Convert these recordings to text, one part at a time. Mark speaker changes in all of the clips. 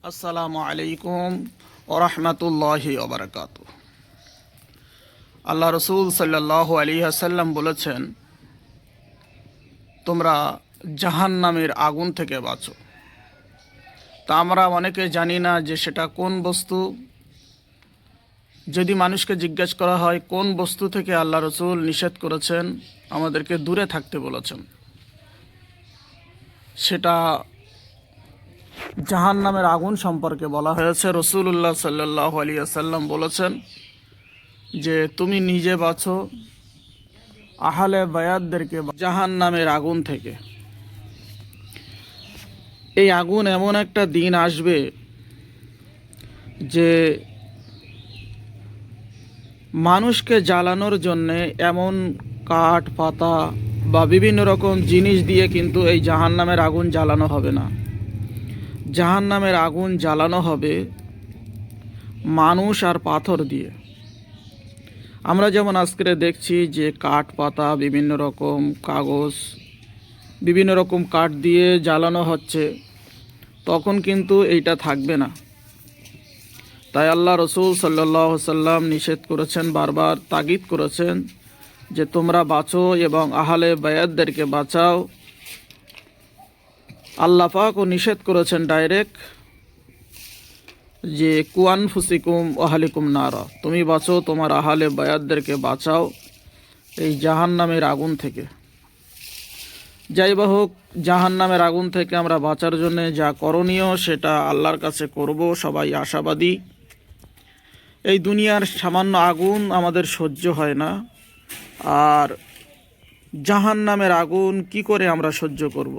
Speaker 1: আসসালামু আলাইকুম ওরহমতুল্লাহি ওবরাকাতু। আল্লাহ রসুল সাল্লাল্লাহু আলাইহি ওয়াসাল্লাম বলেছেন, তোমরা জাহান্নামের আগুন থেকে বাঁচো। তা আমরা অনেকে জানি না যে সেটা কোন বস্তু। যদি মানুষকে জিজ্ঞেস করা হয় কোন বস্তু থেকে আল্লাহ রসুল নিষেধ করেছেন, আমাদেরকে দূরে থাকতে বলেছেন, সেটা জাহান্নামের আগুন সম্পর্কে বলা হয়েছে। রাসূলুল্লাহ সাল্লাল্লাহু আলাইহি ওয়াসাল্লাম বলেছেন যে তুমি নিজে বাঁচো, আহলে বায়াতদেরকে জাহান্নামের আগুন থেকে। এই আগুন এমন একটা দিন আসবে যে মানুষকে জ্বালানোর জন্যে এমন কাঠ পাতা বা বিভিন্ন রকম জিনিস দিয়ে কিন্তু এই জাহান্নামের আগুন জ্বালানো হবে না। জাহান্নামের আগুন জ্বালানো হবে মানুষ আর পাথর দিয়ে। আমরা যেমন আজকে দেখছি যে কাঠ পাতা, বিভিন্ন রকম কাগজ, বিভিন্ন রকম কাঠ দিয়ে জ্বালানো হচ্ছে, তখন কিন্তু এইটা থাকবে না। তাই আল্লাহ রসুল সাল্লাল্লাহু আলাইহি ওয়াসাল্লাম নিষেধ করেছেন, বারবার তাগিদ করেছেন যে তোমরা বাঁচো এবং আহলে বায়াতদেরকে বাঁচাও। আল্লাহ পাকও নিষেধ করেছেন ডাইরেক্ট যে কুয়ানফুসিকুম আহলিকুম নারা, তুমি বাঁচো, তোমার আহলে বায়াতদেরকে বাঁচাও এই জাহান্নামের আগুন থেকে। যাই বা হোক, জাহান্নামের আগুন থেকে আমরা বাঁচার জন্য যা করণীয় সেটা আল্লাহর কাছে করব। সবাই আশাবাদী। এই দুনিয়ার সামান্য আগুন আমাদের সহ্য হয় না, আর জাহান্নামের আগুন কি করে আমরা সহ্য করব?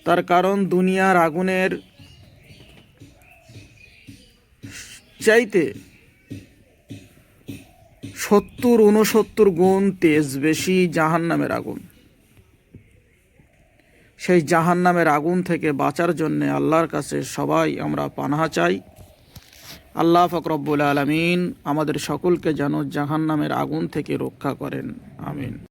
Speaker 1: তার কারণ দুনিয়ার আগুনের চাইতে 70-69 গুণ তেজ বেশি জাহান্নামের আগুন। সেই জাহান্নামের আগুন থেকে বাঁচার জন্য আল্লাহর কাছে সবাই আমরা পানাহা চাই। আল্লাহ পাক রব্বুল আলামিন আমাদের সকলকে যেন জাহান্নামের আগুন থেকে রক্ষা করেন। আমিন।